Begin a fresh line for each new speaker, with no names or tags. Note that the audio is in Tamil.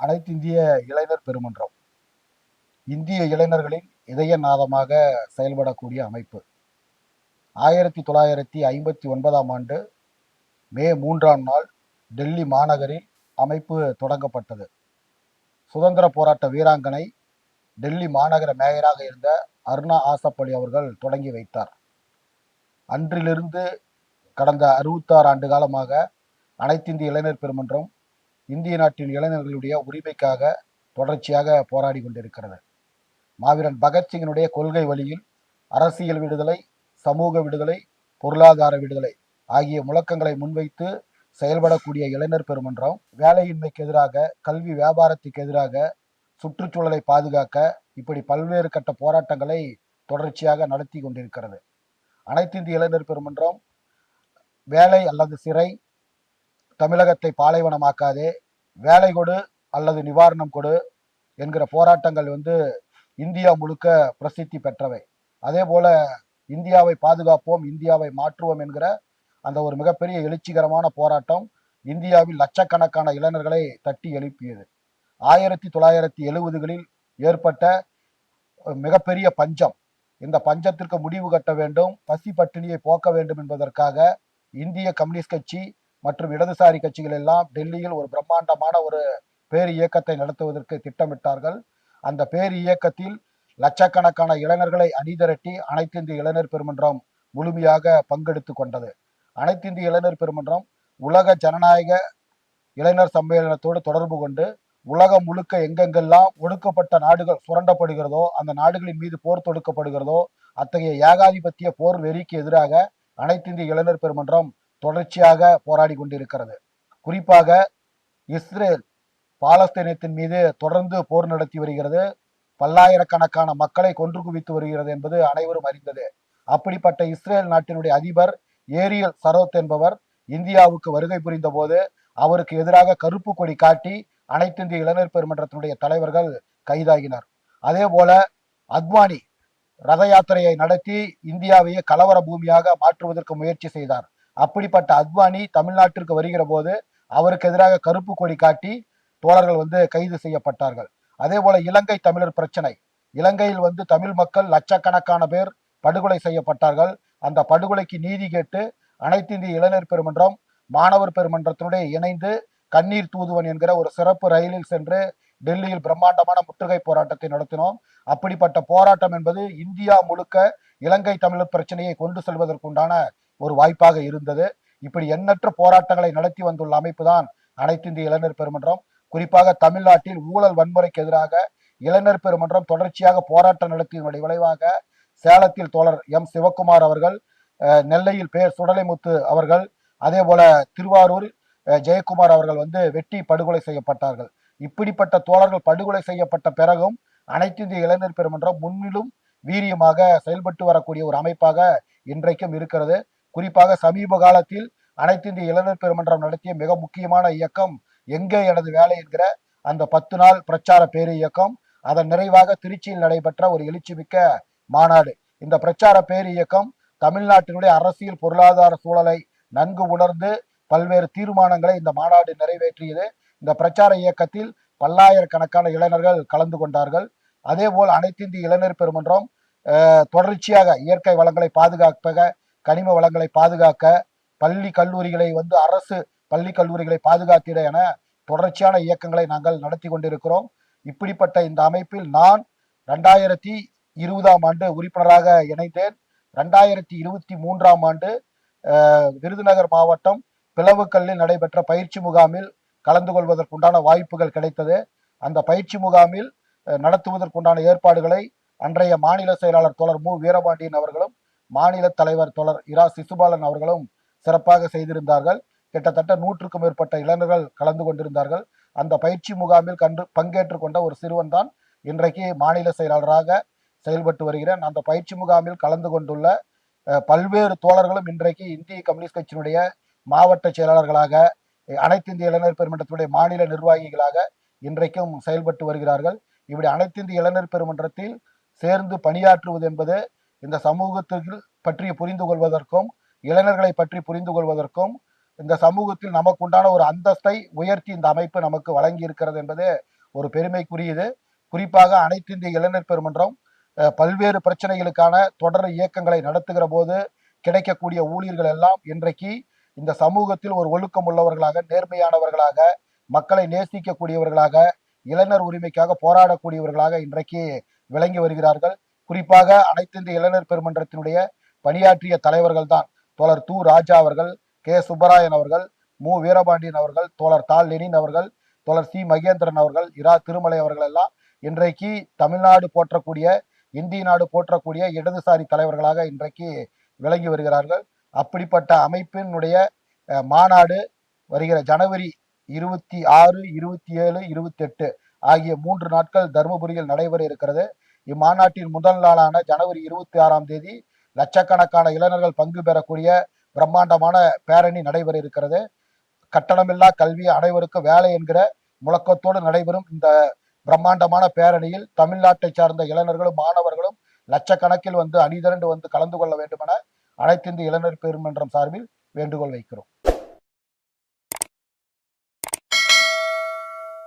அனைத்திந்திய இளைஞர் பெருமன்றம் இந்திய இளைஞர்களின் இதய நாதமாக செயல்படக்கூடிய அமைப்பு. 1959ஆம் ஆண்டு மே 3ஆம் நாள் டெல்லி மாநகரில் அமைப்பு தொடங்கப்பட்டது. சுதந்திர போராட்ட வீராங்கனை, டெல்லி மாநகர மேயராக இருந்த அருணா ஆசப் அலி அவர்கள் தொடங்கி வைத்தார். அன்றிலிருந்து கடந்த 66 ஆண்டு காலமாக அனைத்திந்திய இளைஞர் பெருமன்றம் இந்திய நாட்டின் இளைஞர்களுடைய உரிமைக்காக தொடர்ச்சியாக போராடி கொண்டிருக்கிறது. மாவீரன் பகத்சிங்கினுடைய கொள்கை வழியில் அரசியல் விடுதலை, சமூக விடுதலை, பொருளாதார விடுதலை ஆகிய முழக்கங்களை முன்வைத்து செயல்படக்கூடிய இளைஞர் பெருமன்றம் வேலையின்மைக்கு எதிராக, கல்வி வியாபாரத்துக்கு எதிராக, சுற்றுச்சூழலை பாதுகாக்க இப்படி பல்வேறு கட்ட போராட்டங்களை தொடர்ச்சியாக நடத்தி கொண்டிருக்கிறது. அனைத்திந்திய இளைஞர் பெருமன்றம் வேலை அல்லது சிறை, தமிழகத்தை பாலைவனமாக்காதே, வேலை கொடு அல்லது நிவாரணம் கொடு என்கிற போராட்டங்கள் இந்தியா முழுக்க பிரசித்தி பெற்றவை. அதே போல இந்தியாவை பாதுகாப்போம், இந்தியாவை மாற்றுவோம் என்கிற அந்த ஒரு மிகப்பெரிய எழுச்சிகரமான போராட்டம் இந்தியாவில் லட்சக்கணக்கான இளைஞர்களை தட்டி எழுப்பியது. 1970களில் ஏற்பட்ட மிகப்பெரிய பஞ்சம், இந்த பஞ்சத்திற்கு முடிவு கட்ட வேண்டும், பசி பட்டினியை போக்க வேண்டும் என்பதற்காக இந்திய கம்யூனிஸ்ட் கட்சி மற்றும் இடதுசாரி கட்சிகள் எல்லாம் டெல்லியில் ஒரு பிரம்மாண்டமான ஒரு பேர் இயக்கத்தை நடத்துவதற்கு திட்டமிட்டார்கள். அந்த பேர் இயக்கத்தில் லட்சக்கணக்கான இளைஞர்களை அணிதிரட்டி அனைத்திந்திய இளைஞர் பெருமன்றம் முழுமையாக பங்கெடுத்து கொண்டது. அனைத்திந்திய இளைஞர் பெருமன்றம் உலக ஜனநாயக இளைஞர் சம்மேளனத்தோடு தொடர்பு கொண்டு உலகம் முழுக்க எங்கெங்கெல்லாம் ஒடுக்கப்பட்ட நாடுகள் சுரண்டப்படுகிறதோ, அந்த நாடுகளின் மீது போர் தொடுக்கப்படுகிறதோ, அத்தகைய ஏகாதிபத்திய போர் வெறிக்கு எதிராக அனைத்திந்திய இளைஞர் பெருமன்றம் தொடர்ச்சியாக போராடி கொண்டிருக்கிறது. குறிப்பாக இஸ்ரேல் பாலஸ்தீனத்தின் மீது தொடர்ந்து போர் நடத்தி வருகிறது. பல்லாயிரக்கணக்கான மக்களை கொன்று குவித்து வருகிறது என்பது அனைவரும் அறிந்தது. அப்படிப்பட்ட இஸ்ரேல் நாட்டினுடைய அதிபர் ஏரியல் சரோத் என்பவர் இந்தியாவுக்கு வருகை புரிந்த போது அவருக்கு எதிராக கருப்பு கொடி காட்டி அனைத்திந்திய இளைஞர் பெருமன்றத்தினுடைய தலைவர்கள் கைதாகினர். அதே போல அத்வானி ரத யாத்திரையை நடத்தி இந்தியாவையே கலவர பூமியாக மாற்றுவதற்கு முயற்சி செய்தார். அப்படிப்பட்ட அத்வானி தமிழ்நாட்டிற்கு வருகிற போது அவருக்கு எதிராக கருப்பு கொடி காட்டி தோழர்கள் கைது செய்யப்பட்டார்கள். அதே போல இலங்கை தமிழர் பிரச்சனை, இலங்கையில் தமிழ் மக்கள் லட்சக்கணக்கான பேர் படுகொலை செய்யப்பட்டார்கள். அந்த படுகொலைக்கு நீதி கேட்டு அனைத்திந்திய இளைஞர் பெருமன்றம் மாணவர் பெருமன்றத்தினுடைய இணைந்து கண்ணீர் தூதுவன் என்கிற ஒரு சிறப்பு ரயிலில் சென்று டெல்லியில் பிரம்மாண்டமான முற்றுகை போராட்டத்தை நடத்தினோம். அப்படிப்பட்ட போராட்டம் என்பது இந்தியா முழுக்க இலங்கை தமிழர் பிரச்சனையை கொண்டு செல்வதற்குண்டான ஒரு வாய்ப்பாக இருந்தது. இப்படி எண்ணற்ற போராட்டங்களை நடத்தி வந்துள்ள அமைப்பு தான் அனைத்திந்திய இளைஞர் பெருமன்றம். குறிப்பாக தமிழ்நாட்டில் ஊழல் வன்முறைக்கு எதிராக இளைஞர் பெருமன்றம் தொடர்ச்சியாக போராட்டம் நடத்தியதனுடைய விளைவாக சேலத்தில் தோழர் எம் சிவக்குமார் அவர்கள், நெல்லையில் பேர் சுடலைமுத்து அவர்கள், அதே போல திருவாரூர் ஜெயக்குமார் அவர்கள் வெட்டி படுகொலை செய்யப்பட்டார்கள். இப்படிப்பட்ட தோழர்கள் படுகொலை செய்யப்பட்ட பிறகும் அனைத்திந்திய இளைஞர் பெருமன்றம் முன்னிலும் வீரியமாக செயல்பட்டு வரக்கூடிய ஒரு அமைப்பாக இன்றைக்கும் இருக்கிறது. குறிப்பாக சமீப காலத்தில் அனைத்திந்திய இளைஞர் பெருமன்றம் நடத்திய மிக முக்கியமான இயக்கம் எங்கே எனது வேலை என்கிற அந்த 10 நாள் பிரச்சார பேரு இயக்கம். அதன் நிறைவாக திருச்சியில் நடைபெற்ற ஒரு எழுச்சிமிக்க மாநாடு. இந்த பிரச்சார பேரு இயக்கம் தமிழ்நாட்டினுடைய அரசியல் பொருளாதார சூழலை நன்கு உணர்ந்து பல்வேறு தீர்மானங்களை இந்த மாநாடு நிறைவேற்றியது. இந்த பிரச்சார இயக்கத்தில் பல்லாயிரக்கணக்கான இளைஞர்கள் கலந்து கொண்டார்கள். அதே போல் அனைத்திந்திய இளைஞர் பெருமன்றம் தொடர்ச்சியாக இயற்கை வளங்களை பாதுகாப்பக, கனிம வளங்களை பாதுகாக்க, பள்ளி கல்லூரிகளை அரசு பள்ளி கல்லூரிகளை பாதுகாத்திட என தொடர்ச்சியான இயக்கங்களை நாங்கள் நடத்தி கொண்டிருக்கிறோம். இப்படிப்பட்ட இந்த அமைப்பில் நான் 2020ஆம் ஆண்டு உறுப்பினராக இணைந்தேன். 2023ஆம் ஆண்டு விருதுநகர் மாவட்டம் பிளவுக்கல்லில் நடைபெற்ற பயிற்சி முகாமில் கலந்து கொள்வதற்குண்டான வாய்ப்புகள் கிடைத்தது. அந்த பயிற்சி முகாமில் நடத்துவதற்குண்டான ஏற்பாடுகளை அன்றைய மாநில செயலாளர் தோழர் மு வீரபாண்டியன் அவர்களும் மாநில தலைவர் தோழர் இரா சிசுபாலன் அவர்களும் சிறப்பாக செய்திருந்தார்கள். கிட்டத்தட்ட 100க்கும் மேற்பட்ட இளைஞர்கள் கலந்து கொண்டிருந்தார்கள். அந்த பயிற்சி முகாமில் பங்கேற்றுக் கொண்ட ஒரு சிறுவன் தான் இன்றைக்கு மாநில செயலாளராக செயல்பட்டு வருகிறேன். அந்த பயிற்சி முகாமில் கலந்து கொண்டுள்ள பல்வேறு தோழர்களும் இன்றைக்கு இந்திய கம்யூனிஸ்ட் கட்சியினுடைய மாவட்ட செயலாளர்களாக, அனைத்திந்திய இளைஞர் பெருமன்றத்தினுடைய மாநில நிர்வாகிகளாக இன்றைக்கும் செயல்பட்டு வருகிறார்கள். இப்படி அனைத்திந்திய இளைஞர் பெருமன்றத்தில் சேர்ந்து பணியாற்றுவது என்பது இந்த சமூகத்தில் பற்றி புரிந்து கொள்வதற்கும், இளைஞர்களை பற்றி புரிந்து கொள்வதற்கும், இந்த சமூகத்தில் நமக்கு உண்டான ஒரு அந்தஸ்தை உயர்த்தி இந்த அமைப்பு நமக்கு வழங்கி இருக்கிறது என்பது ஒரு பெருமைக்குரியது. குறிப்பாக அனைத்து இந்திய இளைஞர் பெருமன்றம் பல்வேறு பிரச்சனைகளுக்கான தொடர் இயக்கங்களை நடத்துகிற போது கிடைக்கக்கூடிய ஊழியர்கள் எல்லாம் இன்றைக்கு இந்த சமூகத்தில் ஒரு ஒழுக்கம் உள்ளவர்களாக, நேர்மையானவர்களாக, மக்களை நேசிக்கக்கூடியவர்களாக, இளைஞர் உரிமைக்காக போராடக்கூடியவர்களாக இன்றைக்கு விளங்கி வருகிறார்கள். குறிப்பாக அனைத்து இந்திய இளைஞர் பெருமன்றத்தினுடைய பணியாற்றிய தலைவர்கள் தான் தோழர் து. ராஜா அவர்கள், கே. சுப்பராயன் அவர்கள், மு. வீரபாண்டியன் அவர்கள், தோழர் தா. லெனின் அவர்கள், தோழர் சி. மகேந்திரன் அவர்கள், இரா. திருமலை அவர்கள் எல்லாம் இன்றைக்கு தமிழ்நாடு போற்றக்கூடிய, இந்திய நாடு போற்றக்கூடிய இடதுசாரி தலைவர்களாக இன்றைக்கு விளங்கி வருகிறார்கள். அப்படிப்பட்ட அமைப்பினுடைய மாநாடு வருகிற ஜனவரி 26, 27, 28 ஆகிய 3 நாட்கள் தருமபுரியில் நடைபெற இருக்கிறது. இம்மாநாட்டின் முதல் நாளான ஜனவரி 26ஆம் தேதி லட்சக்கணக்கான இளைஞர்கள் பங்கு பெறக்கூடிய பிரம்மாண்டமான பேரணி நடைபெற இருக்கிறது. கட்டணமில்லா கல்வி, அனைவருக்கும் வேலை என்கிற முழக்கத்தோடு நடைபெறும் இந்த பிரம்மாண்டமான பேரணியில் தமிழ்நாட்டை சார்ந்த இளைஞர்களும் மாணவர்களும் லட்சக்கணக்கில் வந்து அணிதிரண்டு வந்து கலந்து கொள்ள வேண்டும் என அனைத்து இந்திய இளைஞர் பெருமன்றம் சார்பில் வேண்டுகோள் வைக்கிறோம்.